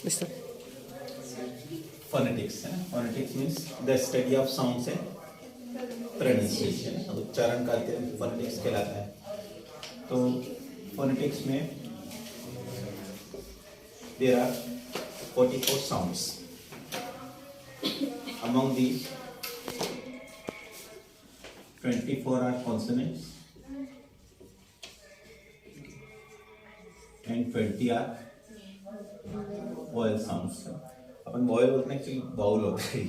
Listen. Phonetics है ना, phonetics means the study of sounds and pronunciation, उच्चारण का अध्ययन फोनेटिक्स कहलाता है। तो फोनेटिक्स में there are 44 sounds. Among these 24 are consonants and 20 are vowel sounds। अपन वॉवेल बोलते हैं, एक्चुअली बाउल होता है।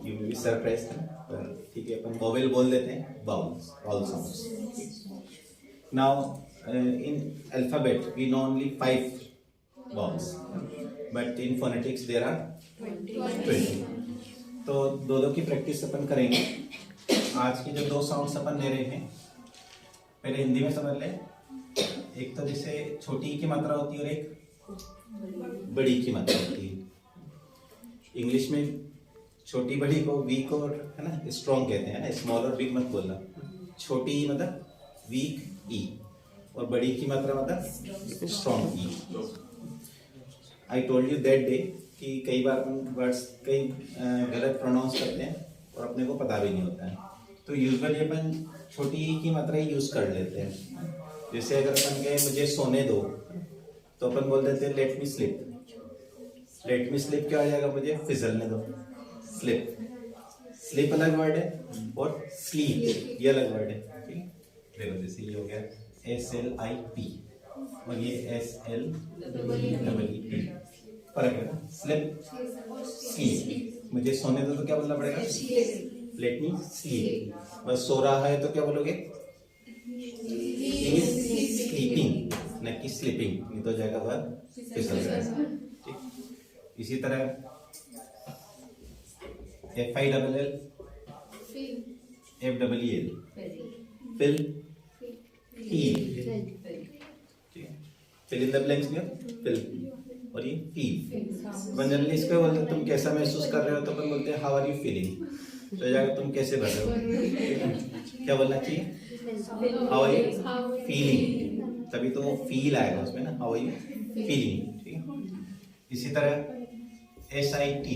यू विल बी सरप्राइज, ठीक है। अपन वॉवेल बोल देते हैं, vowels, vowel sounds. Now in alphabet we know only 5 vowels, but in phonetics there are 20। तो दो की प्रैक्टिस अपन करेंगे। आज की जो 2 साउंड्स अपन ले रहे हैं, पहले हिंदी में समझ लें। एक तो जैसे छोटी की मात्रा होती है और एक बड़ी की मात्रा होती है। इंग्लिश में छोटी बड़ी को वीक और है ना स्ट्रॉन्ग कहते हैं ना, स्मॉल और बिग मत बोलना। छोटी ई मतलब वीक ई और बड़ी की मात्रा मतलब strong E. I told you that day कि कई बार हम वर्ड्स कई गलत प्रोनाउंस करते हैं और अपने को पता भी नहीं होता है। तो यूजुअली अपन छोटी ई की मात्रा ही यूज कर लेते हैं। जैसे अगर अपन कहें मुझे सोने दो, तो अपन बोल देते हैं let me sleep. Let me sleep क्या हो जाएगा, मुझे फिसलने दो, स्लिप। स्लीप अलग वर्ड है और स्लीप ये अलग वर्ड है, ठीक है। देखो जैसे ये हो गया SLIP और ये SLEEP, फर्क है ना। स्लिप स्लीप, मुझे सोने दो तो क्या बोलना पड़ेगा, लेट मी स्लीप। बस सो रहा है तो क्या बोलोगे, स्लीपिंग, न कि स्लीपिंग, नहीं तो जाएगा वर्ड फिसल जाएगा। इसी तरह FILL FEEL, fill feel, fill in the blanks में फिल और ये फील। जनरली इसको बोलते हैं तुम कैसा महसूस कर रहे हो, तो अपन बोलते हैं हाउ आर यू फीलिंग। तो जाएगा तुम कैसे भर रहे हो, क्या बोलना चाहिए, हाउ आर यू फीलिंग, तभी तो फील आएगा उसमें ना, हाउ आर यू फीलिंग, ठीक है। इसी तरह SIT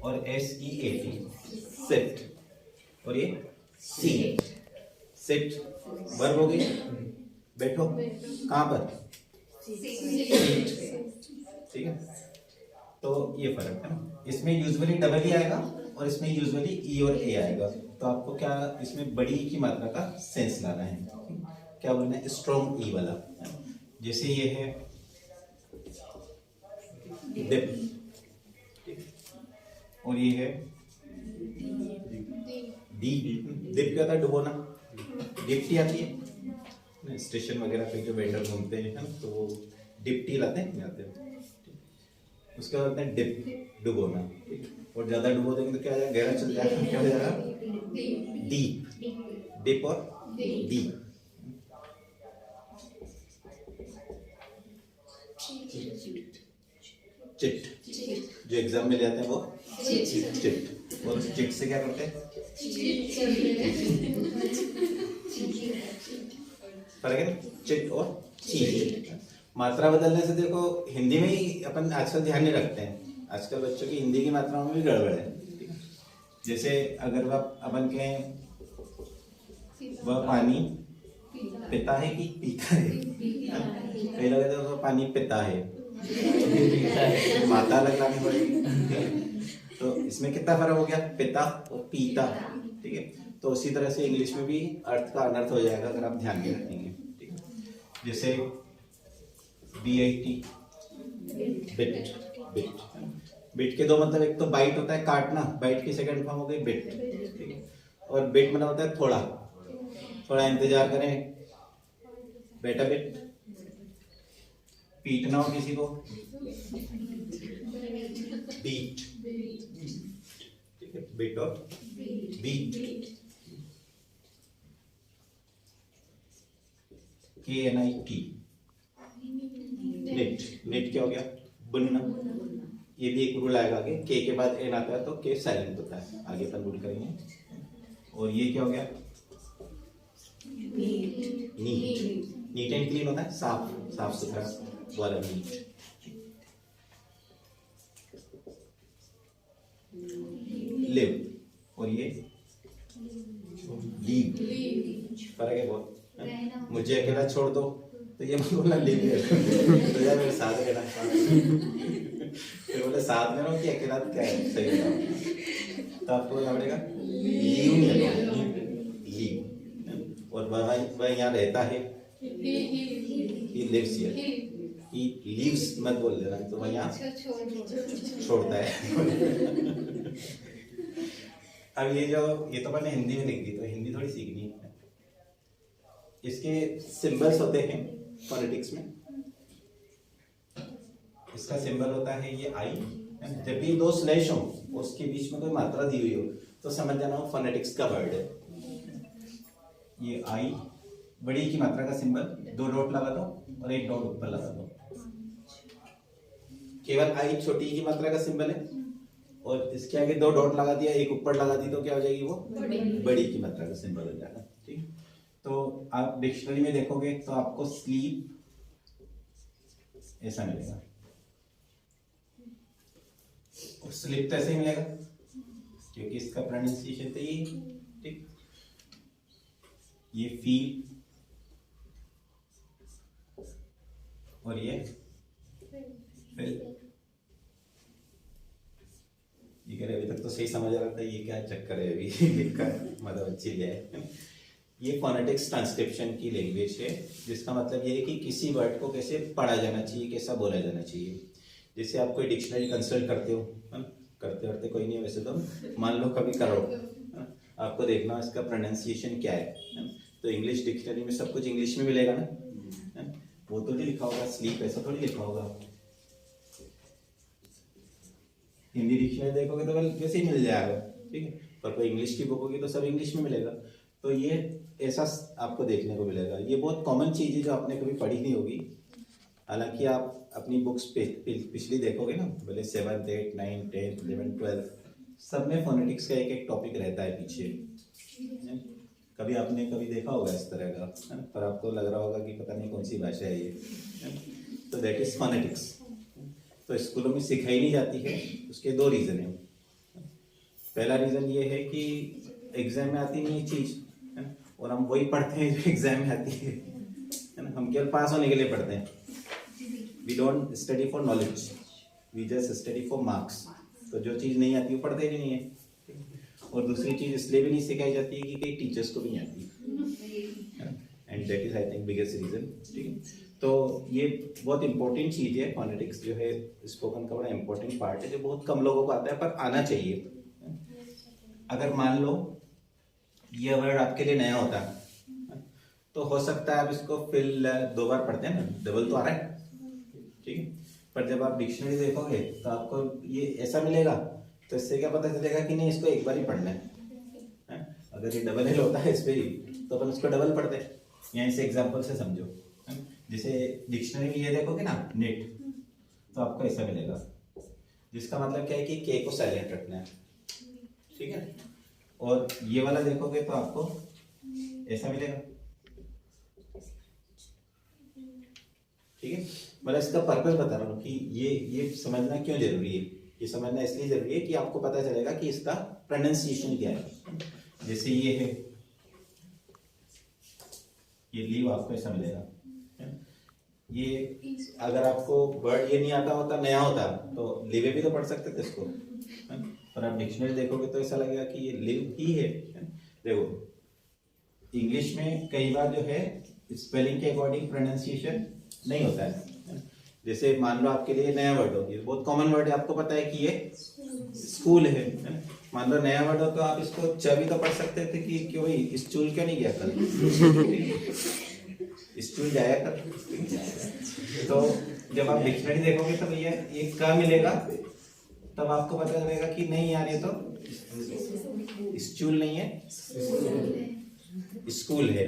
और SEAT, सेट, और ये सीट। सेट वर्ब हो गई, बैठो कहाँ पर, सीट, ठीक है। तो ये फर्क है ना। इसमें यूजुअली डबल ही आएगा और इसमें यूजुअली ई और ए आएगा। तो आपको क्या इसमें बड़ी की मात्रा का सेंस लाना है, क्या बोलना है, स्ट्रॉन्ग ई वाला। जैसे ये है डिप और ये है डी। डिप क्या था, डुबोना। डिप्टी आती है स्टेशन वगैरह पे, जो वेंडर घूमते हैं ना, तो डिप्टी लाते हैं, उसके बाद होता है डिप, डुबोना। और ज्यादा डुबो देंगे तो क्या हो जाएगा, गहरा चल जाएगा, क्या हो जाएगा, डीप। डिप और डीप। चिट, जो एग्जाम में ले आते हैं वो चिट, और चिट से क्या करते हैं, फर्क है चिट और चीट। मात्रा बदलने से देखो, हिंदी में ही अपन आजकल ध्यान नहीं रखते हैं। आजकल बच्चों की हिंदी की मात्राओं में भी गड़बड़ है। जैसे अगर वह अपन कहें वह पानी पिता है कि पीता है, कई लोग तो पानी पिता है, माता अलग लानी पड़ेगी। तो इसमें कितना फर्क हो गया, पिता और पीता, ठीक है। तो उसी तरह से इंग्लिश में भी अर्थ का अनर्थ हो जाएगा अगर आप ध्यान में रखेंगे, ठीक है। जैसे BIT, बिट। बिट, बिट के 2 मतलब, एक तो बाइट होता है काटना, बाइट की सेकंड फॉर्म हो गई बिट, ठीक है। और बिट मतलब होता है थोड़ा, थोड़ा इंतजार करें, बेटा बिट। पीटना हो किसी को, बीट, ठीक है। बिट और बीट। KNIT, knit. निट क्या हो गया, बुनना। ये भी एक रूल आएगा आगे, के के बाद एन आता है तो के साइलेंट होता है, आगे अपन रूल करेंगे। और ये क्या हो गया, नीट। नीट एंड क्लीन होता है साफ, साफ सुथरा। वाला मीट, लिव, और ये लीव, फर्क है बहुत। मुझे अकेला छोड़ दो तो ये मत बोलना लीव तो यार मेरे साथ रहना, फिर बोले साथ में रहो कि अकेला क्या है, सही है। तो आपको क्या पड़ेगा, लीव नहीं है, लीव। और वह यहाँ रहता है, he lives here, he leaves मत बोल देना, तो वह यहाँ छोड़ता है। अब ये तो मैंने हिंदी में लिख दी, तो हिंदी थोड़ी सीखनी है। इसके सिंबल्स होते हैं फोनेटिक्स में। इसका सिंबल होता है ये आई। जब भी दो स्लैश हो, उसके बीच में कोई मात्रा दी हुई हो, तो समझ जाना वो फोनेटिक्स का वर्ड है। ये आई, बड़ी की मात्रा का सिंबल, 2 डॉट लगा दो और 1 डॉट ऊपर लगा दो। केवल आई छोटी की मात्रा का सिंबल है, और इसके आगे 2 डॉट लगा दिया, 1 ऊपर लगा दी, तो क्या हो जाएगी, वो बड़ी की मात्रा का सिंबल हो जाएगा। ठीक, तो आप डिक्शनरी में देखोगे तो आपको स्लीप ऐसा मिलेगा, और स्लीप तो ऐसे ही मिलेगा क्योंकि इसका प्रोनाउंसिएशन तो ये। ठीक, ये फील, और ये फिल। ये कह रहे अभी तक तो सही समझ आ रहा था, ये क्या चक्कर है अभी लिखकर, मतलब अच्छी है। ये फोनेटिक्स ट्रांसक्रिप्शन की लैंग्वेज है, जिसका मतलब ये है कि किसी वर्ड को कैसे पढ़ा जाना चाहिए, कैसा बोला जाना चाहिए। जैसे आप कोई डिक्शनरी कंसल्ट करते हो, करते कोई नहीं है वैसे तो, मान लो कभी करो, आपको देखना इसका प्रोनाउंसिएशन क्या है। तो इंग्लिश डिक्शनरी में सब कुछ इंग्लिश में मिलेगा ना, वो तो नहीं लिखा होगा स्लीप, ऐसा थोड़ी लिखा होगा। हिंदी डिक्शनरी देखोगे तो वैसे ही मिल जाएगा, ठीक है, पर कोई इंग्लिश की बुक होगी तो सब इंग्लिश में मिलेगा। तो ये ऐसा आपको देखने को मिलेगा। ये बहुत कॉमन चीज़ है जो आपने कभी पढ़ी नहीं होगी। हालांकि आप अपनी बुक्स पिछली देखोगे ना, बोले 7th 8th 9th 10th 11th 12th सब में फोनेटिक्स का एक टॉपिक रहता है पीछे। कभी आपने कभी देखा होगा इस तरह का, पर आपको लग रहा होगा कि पता नहीं कौन सी भाषा है ये। तो दैट इज फोनेटिक्स। तो स्कूलों में सिखाई नहीं जाती है, उसके 2 रीज़न हैं। पहला रीज़न ये है कि एग्जाम में आती नहीं चीज़, और हम वही पढ़ते हैं जो एग्जाम में आती है ना। हम केवल पास होने के लिए पढ़ते हैं। We don't study for knowledge, we just study for marks. तो जो चीज़ नहीं आती वो पढ़ते भी नहीं है। और दूसरी चीज़ इसलिए भी नहीं सिखाई जाती है कि कई टीचर्स को भी नहीं आती, and that is I think biggest reason. ठीक है, तो ये बहुत इंपॉर्टेंट चीज़ है। फोनेटिक्स जो है स्पोकन का बड़ा इंपॉर्टेंट पार्ट है, जो बहुत कम लोगों को आता है, पर आना चाहिए। अगर मान लो ये वर्ड आपके लिए नया होता है, तो हो सकता है आप इसको फिल 2 बार पढ़ते हैं ना, डबल तो आ रहा है, ठीक है। पर जब आप डिक्शनरी देखोगे तो आपको ये ऐसा मिलेगा, तो इससे क्या पता चलेगा कि नहीं इसको एक बार ही पढ़ना है। अगर ये डबल एल होता है इस पे ही, तो अपन उसको डबल पढ़ते हैं। यहाँ इसे एग्जाम्पल से समझो। जैसे डिक्शनरी में ये देखोगे ना नेट, तो आपको ऐसा मिलेगा, जिसका मतलब क्या है कि के को साइलेंट रखना है, ठीक है। और ये वाला देखोगे तो आपको ऐसा मिलेगा, ठीक है। मतलब इसका पर्पस बता रहा हूँ कि ये समझना क्यों जरूरी है। ये समझना इसलिए जरूरी है कि आपको पता चलेगा कि इसका प्रोनाउंसिएशन क्या है। जैसे ये है, ये लीव आपको ऐसा मिलेगा। ये अगर आपको वर्ड ये नहीं आता होता, नया होता, तो लिवे भी तो पढ़ सकते थे इसको, पर आप डिक्शनरी देखोगे तो ऐसा लगेगा कि ये लिव ही है। देखो इंग्लिश में कई बार जो है स्पेलिंग के अकॉर्डिंग प्रोनाउंसिएशन नहीं होता है। जैसे मान लो आपके लिए नया वर्ड हो, ये बहुत कॉमन वर्ड है, आपको पता है कि ये स्कूल है। मान लो नया वर्ड हो तो आप इसको चाबी तो पढ़ सकते थे कि क्यों भाई स्कूल क्यों नहीं गया कल, स्कूल जाया कर। तो जब आप डिक्शनरी देखोगे तो भैया ये क्या मिलेगा, तब आपको पता चलेगा कि नहीं यार ये तो स्कूल नहीं है, स्कूल है,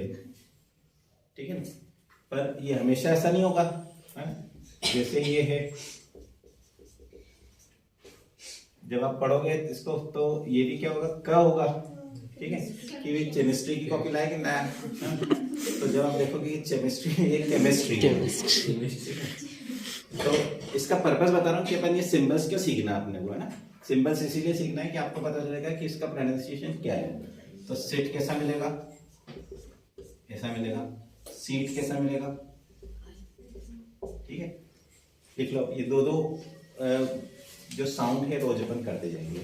ठीक है। पर ये हमेशा ऐसा नहीं होगा। जैसे ये है, जब आप पढ़ोगे इसको तो ये भी क्या होगा, क्या होगा, ठीक है। कि वे केमिस्ट्री की कॉपी लाएंगे ना, तो जब आप देखोगे केमिस्ट्री, ये केमिस्ट्री तो इसका पर्पस बता रहा हूँ कि अपन ये सिंबल्स क्यों सीखना है अपने को, है ना। सिंबल्स इसीलिए सीखना है कि आपको पता चलेगा कि इसका प्रोनाउंसिएशन क्या है। तो सिट कैसा मिलेगा, ऐसा मिलेगा। सीट कैसा मिलेगा, ठीक है। लिख लो, ये दो जो साउंड है रोज अपन करते जाएंगे।